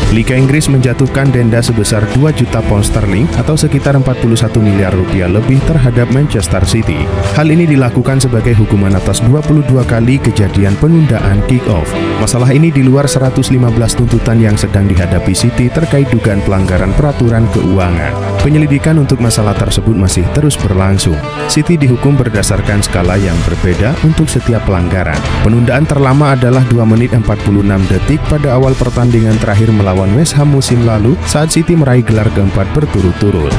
Liga Inggris menjatuhkan denda sebesar 2 juta pound sterling atau sekitar 41 miliar rupiah lebih terhadap Manchester City. Hal ini dilakukan sebagai hukuman atas 22 kali kejadian penundaan kick-off. Masalah ini di luar 115 tuntutan yang sedang dihadapi City terkait dugaan pelanggaran peraturan keuangan. Penyelidikan untuk masalah tersebut masih terus berlangsung. City dihukum berdasarkan skala yang berbeda untuk setiap pelanggaran. Penundaan terlama adalah 2 menit 46 detik pada awal pertandingan terakhir melawan West Ham musim lalu saat City meraih gelar keempat berturut-turut.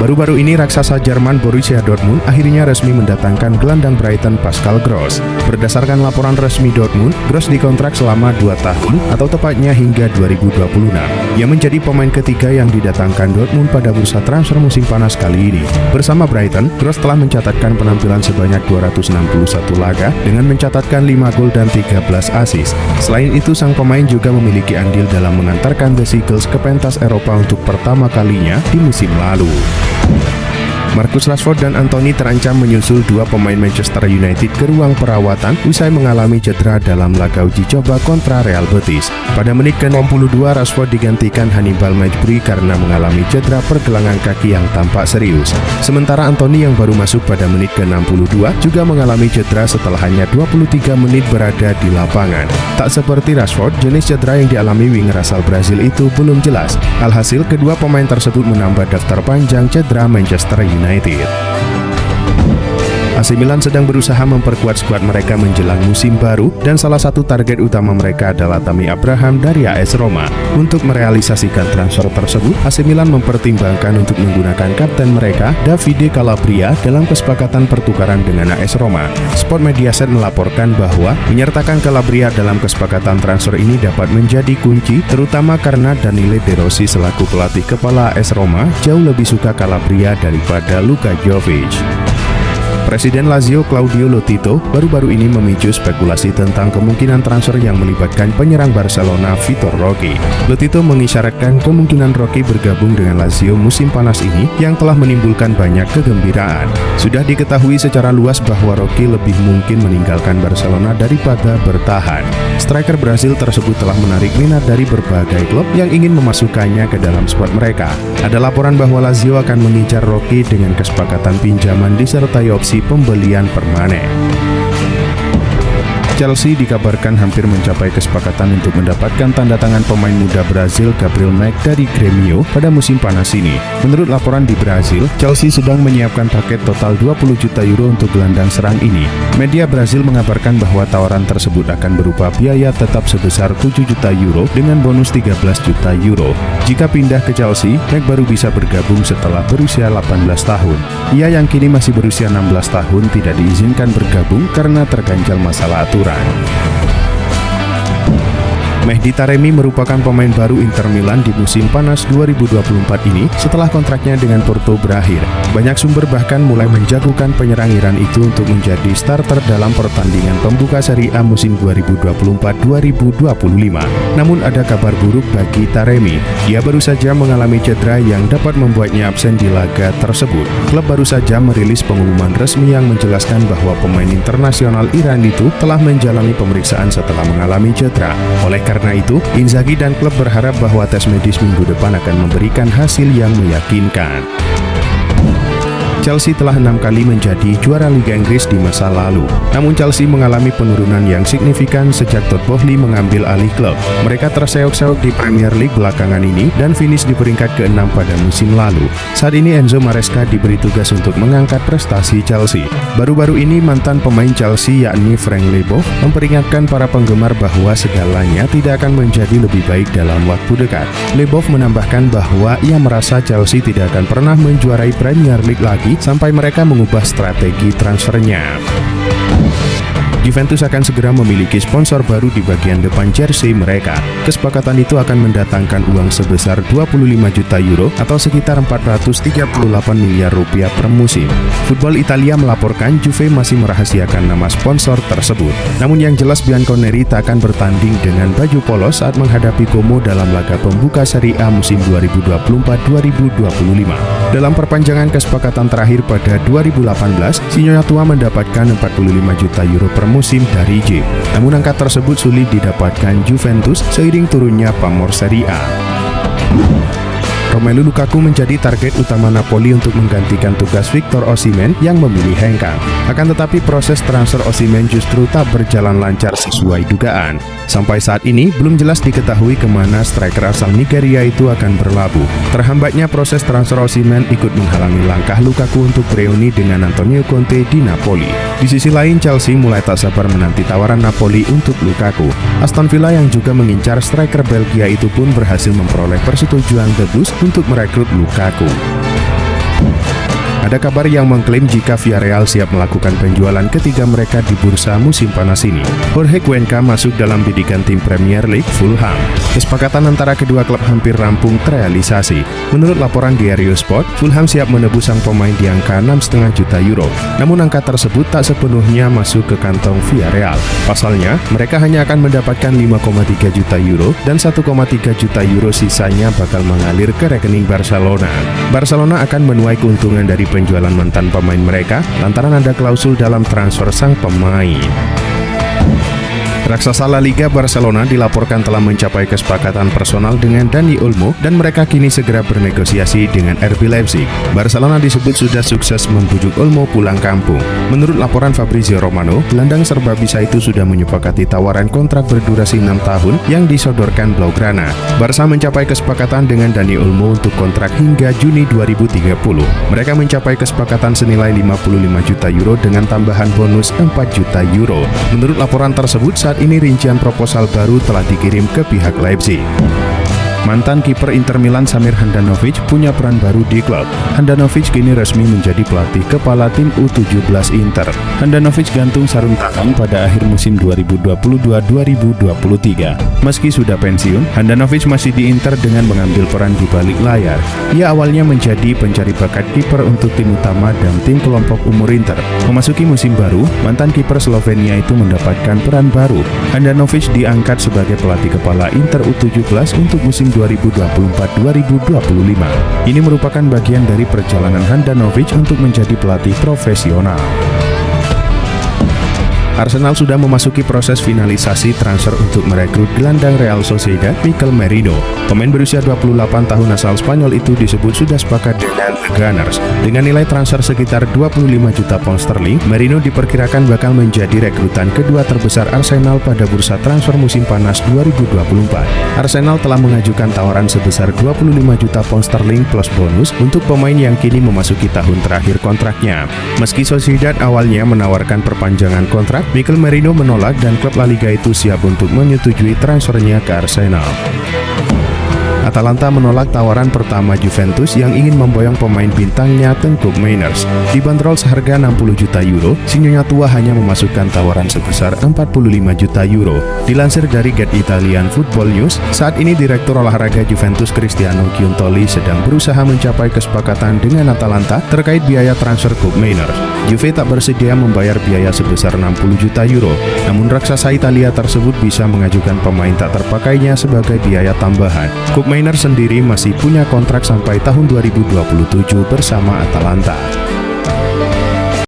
Baru-baru ini raksasa Jerman Borussia Dortmund akhirnya resmi mendatangkan gelandang Brighton Pascal Gross. Berdasarkan laporan resmi Dortmund, Gross dikontrak selama 2 tahun atau tepatnya hingga 2026. Ia menjadi pemain ketiga yang didatangkan Dortmund pada bursa transfer musim panas kali ini. Bersama Brighton, Gross telah mencatatkan penampilan sebanyak 261 laga dengan mencatatkan 5 gol dan 13 assist. Selain itu, sang pemain juga memiliki andil dalam mengantarkan The Seagulls ke pentas Eropa untuk pertama kalinya di musim lalu. Marcus Rashford dan Anthony terancam menyusul 2 pemain Manchester United ke ruang perawatan usai mengalami cedera dalam laga uji coba kontra Real Betis. Pada menit ke-62, Rashford digantikan Hannibal Mejbri karena mengalami cedera pergelangan kaki yang tampak serius. Sementara Anthony yang baru masuk pada menit ke-62 juga mengalami cedera setelah hanya 23 menit berada di lapangan. Tak seperti Rashford, jenis cedera yang dialami winger asal Brazil itu belum jelas. Alhasil, kedua pemain tersebut menambah daftar panjang cedera Manchester United. AC Milan sedang berusaha memperkuat skuad mereka menjelang musim baru dan salah satu target utama mereka adalah Tammy Abraham dari AS Roma. Untuk merealisasikan transfer tersebut, AC Milan mempertimbangkan untuk menggunakan kapten mereka, Davide Calabria, dalam kesepakatan pertukaran dengan AS Roma. Sport Mediaset melaporkan bahwa menyertakan Calabria dalam kesepakatan transfer ini dapat menjadi kunci, terutama karena Daniele De Rossi selaku pelatih kepala AS Roma jauh lebih suka Calabria daripada Luka Jovic. Presiden Lazio Claudio Lotito baru-baru ini memicu spekulasi tentang kemungkinan transfer yang melibatkan penyerang Barcelona Vitor Roque. Lotito mengisyaratkan kemungkinan Roque bergabung dengan Lazio musim panas ini yang telah menimbulkan banyak kegembiraan. Sudah diketahui secara luas bahwa Roque lebih mungkin meninggalkan Barcelona daripada bertahan. Striker Brasil tersebut telah menarik minat dari berbagai klub yang ingin memasukkannya ke dalam skuad mereka. Ada laporan bahwa Lazio akan mengincar Roque dengan kesepakatan pinjaman disertai opsi pembelian permanen. Chelsea dikabarkan hampir mencapai kesepakatan untuk mendapatkan tanda tangan pemain muda Brazil Gabriel Mac dari Grêmio pada musim panas ini. Menurut laporan di Brazil, Chelsea sedang menyiapkan paket total 20 juta euro untuk gelandang serang ini. Media Brazil mengabarkan bahwa tawaran tersebut akan berupa biaya tetap sebesar 7 juta euro dengan bonus 13 juta euro. Jika pindah ke Chelsea, Mac baru bisa bergabung setelah berusia 18 tahun. Ia yang kini masih berusia 16 tahun tidak diizinkan bergabung karena terganjal masalah aturan. Mehdi Taremi merupakan pemain baru Inter Milan di musim panas 2024 ini setelah kontraknya dengan Porto berakhir. Banyak sumber bahkan mulai menjagokan penyerang Iran itu untuk menjadi starter dalam pertandingan pembuka Serie A musim 2024-2025. Namun ada kabar buruk bagi Taremi. Dia baru saja mengalami cedera yang dapat membuatnya absen di laga tersebut. Klub baru saja merilis pengumuman resmi yang menjelaskan bahwa pemain internasional Iran itu telah menjalani pemeriksaan setelah mengalami cedera. Oleh karena itu, Inzaghi dan klub berharap bahwa tes medis minggu depan akan memberikan hasil yang meyakinkan. Chelsea telah 6 kali menjadi juara Liga Inggris di masa lalu. Namun Chelsea mengalami penurunan yang signifikan sejak Todd Boehly mengambil alih klub. Mereka terseok-seok di Premier League belakangan ini dan finish di peringkat ke-6 pada musim lalu. Saat ini Enzo Maresca diberi tugas untuk mengangkat prestasi Chelsea. Baru-baru ini mantan pemain Chelsea yakni Frank Leboeuf memperingatkan para penggemar bahwa segalanya tidak akan menjadi lebih baik dalam waktu dekat. Leboeuf menambahkan bahwa ia merasa Chelsea tidak akan pernah menjuarai Premier League lagi sampai mereka mengubah strategi transfernya. Juventus akan segera memiliki sponsor baru di bagian depan jersey mereka. Kesepakatan itu akan mendatangkan uang sebesar 25 juta euro atau sekitar 438 miliar rupiah per musim. Football Italia melaporkan Juve masih merahasiakan nama sponsor tersebut. Namun yang jelas Bianconeri tak akan bertanding dengan baju polos saat menghadapi Como dalam laga pembuka Serie A musim 2024-2025. Dalam perpanjangan kesepakatan terakhir pada 2018, Sinyonya Tua mendapatkan 45 juta euro per musim dari Juve. Namun angka tersebut sulit didapatkan Juventus seiring turunnya pamor Serie A. Romelu Lukaku menjadi target utama Napoli untuk menggantikan tugas Victor Osimhen yang memilih hengkang. Akan tetapi proses transfer Osimhen justru tak berjalan lancar sesuai dugaan. Sampai saat ini belum jelas diketahui kemana striker asal Nigeria itu akan berlabuh. Terhambatnya proses transfer Osimhen ikut menghalangi langkah Lukaku untuk bereuni dengan Antonio Conte di Napoli. Di sisi lain, Chelsea mulai tak sabar menanti tawaran Napoli untuk Lukaku. Aston Villa yang juga mengincar striker Belgia itu pun berhasil memperoleh persetujuan The Blues untuk merekrut Lukaku. Ada kabar yang mengklaim jika Villarreal siap melakukan penjualan ketiga mereka di bursa musim panas ini. Jorge Cuenca masuk dalam bidikan tim Premier League Fulham. Kesepakatan antara kedua klub hampir rampung terrealisasi. Menurut laporan Diario Sport, Fulham siap menebus sang pemain di angka 6,5 juta euro. Namun angka tersebut tak sepenuhnya masuk ke kantong Villarreal. Pasalnya, mereka hanya akan mendapatkan 5,3 juta euro dan 1,3 juta euro sisanya bakal mengalir ke rekening Barcelona. Barcelona akan menuai keuntungan dari penjualan mantan pemain mereka lantaran ada klausul dalam transfer sang pemain. Raksasa La Liga Barcelona dilaporkan telah mencapai kesepakatan personal dengan Dani Olmo dan mereka kini segera bernegosiasi dengan RB Leipzig. Barcelona disebut sudah sukses membujuk Olmo pulang kampung. Menurut laporan Fabrizio Romano, gelandang serba bisa itu sudah menyepakati tawaran kontrak berdurasi 6 tahun yang disodorkan Blaugrana. Barca mencapai kesepakatan dengan Dani Olmo untuk kontrak hingga Juni 2030. Mereka mencapai kesepakatan senilai 55 juta euro dengan tambahan bonus 4 juta euro. Menurut laporan tersebut, saat ini rincian proposal baru telah dikirim ke pihak Leipzig. Mantan kiper Inter Milan Samir Handanovic punya peran baru di klub. Handanovic kini resmi menjadi pelatih kepala tim U17 Inter. Handanovic gantung sarung tangan pada akhir musim 2022-2023. Meski sudah pensiun, Handanovic masih di Inter dengan mengambil peran di balik layar. Ia awalnya menjadi pencari bakat kiper untuk tim utama dan tim kelompok umur Inter. Memasuki musim baru, mantan kiper Slovenia itu mendapatkan peran baru. Handanovic diangkat sebagai pelatih kepala Inter U17 untuk musim 2024-2025. Ini merupakan bagian dari perjalanan Handanovic untuk menjadi pelatih profesional. Arsenal sudah memasuki proses finalisasi transfer untuk merekrut gelandang Real Sociedad Mikel Merino. Pemain berusia 28 tahun asal Spanyol itu disebut sudah sepakat dengan The Gunners. Dengan nilai transfer sekitar 25 juta pound sterling, Merino diperkirakan bakal menjadi rekrutan kedua terbesar Arsenal pada bursa transfer musim panas 2024. Arsenal telah mengajukan tawaran sebesar 25 juta pound sterling plus bonus untuk pemain yang kini memasuki tahun terakhir kontraknya. Meski Sociedad awalnya menawarkan perpanjangan kontrak, Mikel Merino menolak dan klub La Liga itu siap untuk menyetujui transfernya ke Arsenal. Atalanta menolak tawaran pertama Juventus yang ingin memboyong pemain bintangnya Koop Meiners. Dibanderol seharga 60 juta euro, Sinyonya Tua hanya memasukkan tawaran sebesar 45 juta euro. Dilansir dari Get Italian Football News, saat ini Direktur Olahraga Juventus Cristiano Giuntoli sedang berusaha mencapai kesepakatan dengan Atalanta terkait biaya transfer Koop Meiners. Juve tak bersedia membayar biaya sebesar 60 juta euro, namun raksasa Italia tersebut bisa mengajukan pemain tak terpakainya sebagai biaya tambahan. Koop Meiners sendiri masih punya kontrak sampai tahun 2027 bersama Atalanta.